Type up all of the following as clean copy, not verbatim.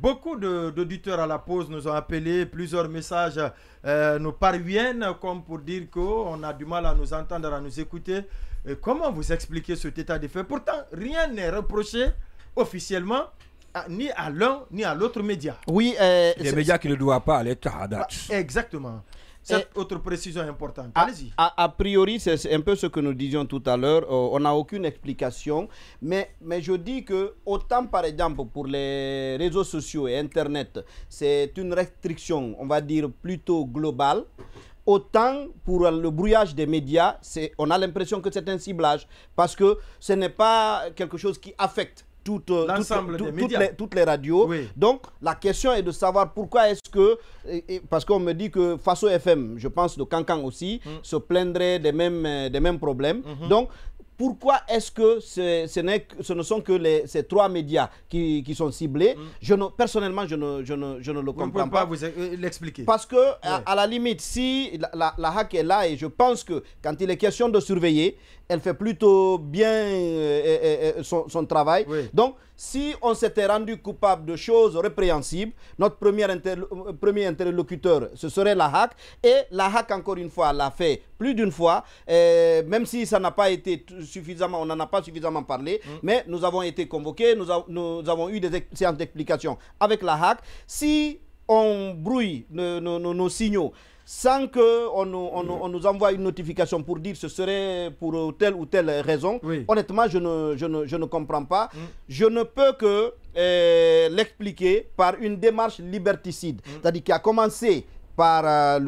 Beaucoup d'auditeurs à la pause nous ont appelés, plusieurs messages nous parviennent comme pour dire qu'on a du mal à nous entendre, à nous écouter. Comment vous expliquez cet état de fait? Pourtant, rien n'est reproché officiellement ni à l'un ni à l'autre média. Oui, les médias qui ne doivent pas à l'État. Exactement. Cette autre précision importante. Allez-y. A priori, c'est un peu ce que nous disions tout à l'heure. On n'a aucune explication. Mais je dis que, autant par exemple pour les réseaux sociaux et Internet, c'est une restriction, on va dire, plutôt globale. Autant pour le brouillage des médias, on a l'impression que c'est un ciblage. Parce que ce n'est pas quelque chose qui affecte toutes les radios. Oui. Donc, la question est de savoir pourquoi est-ce que... Parce qu'on me dit que Faso FM, je pense de Cancan aussi, se plaindrait des mêmes problèmes. Donc, pourquoi est-ce que ce ne sont que ces trois médias qui sont ciblés? Personnellement, je ne le comprends pas. Vous l'expliquer. Parce que, à la limite, si la HAC est là, et je pense que quand il est question de surveiller, elle fait plutôt bien son travail. Oui. Donc, si on s'était rendu coupable de choses répréhensibles, notre premier interlocuteur, ce serait la HAC. Et la HAC, encore une fois, l'a fait plus d'une fois, même si ça n'a pas été suffisamment, on n'en a pas suffisamment parlé, mais nous avons été convoqués, nous avons eu des séances d'explication avec la HAC. Si on brouille nos signaux, sans qu'on nous envoie une notification pour dire que ce serait pour telle ou telle raison, oui. Honnêtement, je ne comprends pas. Je ne peux que l'expliquer par une démarche liberticide, c'est-à-dire qui a commencé par la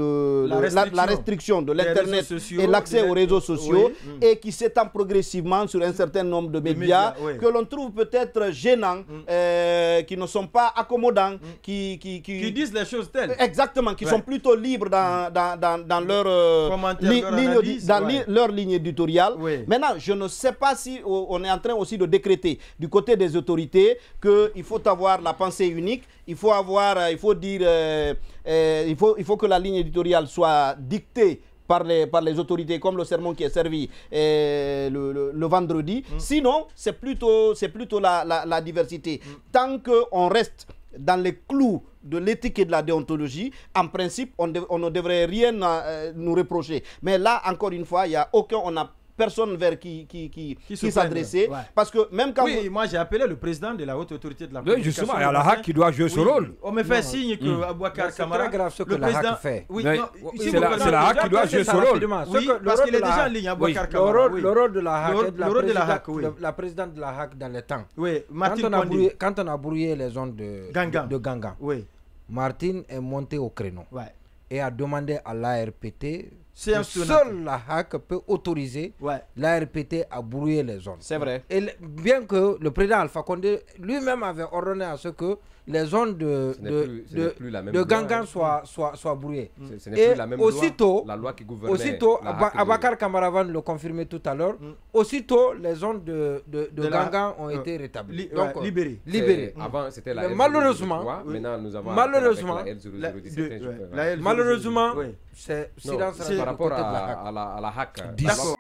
restriction de l'Internet et l'accès aux réseaux sociaux, oui. Et qui s'étend progressivement sur un certain nombre de médias oui. Que l'on trouve peut-être gênants, qui ne sont pas accommodants, qui disent les choses telles. Exactement, qui sont plutôt libres dans leur ligne éditoriale. Oui. Maintenant, je ne sais pas si on est en train aussi de décréter du côté des autorités qu'il faut avoir la pensée unique, il faut que la ligne éditoriale soit dictée par les autorités, comme le sermon qui est servi le vendredi. Sinon, c'est plutôt la diversité. Tant qu'on reste dans les clous de l'éthique et de la déontologie, en principe, on ne devrait rien nous reprocher. Mais là, encore une fois, on n'a personne vers qui s'adresser. Ouais. Parce que même quand... Oui, moi j'ai appelé le président de la haute autorité de la communication. Oui, justement, il y a la HAC qui doit jouer ce rôle. On me fait signe que Abouakar Kamara... C'est très grave ce que la HAC fait. Oui, c'est la HAC qui doit jouer ce rôle. Oui, parce qu'il est déjà en ligne, Abouakar Kamara. Le rôle de la HAC et la présidente de la HAC dans le temps. Oui, quand on a brouillé les zones de Gangan, Martine est montée au créneau et a demandé à l'ARPT... Seule la HAC peut autoriser l'ARPT à brouiller les zones. C'est vrai. Et bien que le président Alpha Condé lui-même avait ordonné à ce que les zones de Gangan soient brouillées. Ce n'est plus la même loi, la loi qui gouvernait. Aussitôt, Abakar Kamaravan le confirmait tout à l'heure, aussitôt les zones de Gangan ont été rétablies. Donc, libérées. Avant, c'était la L003, maintenant nous avons malheureusement, c'est silence par rapport à la HAC. D'accord.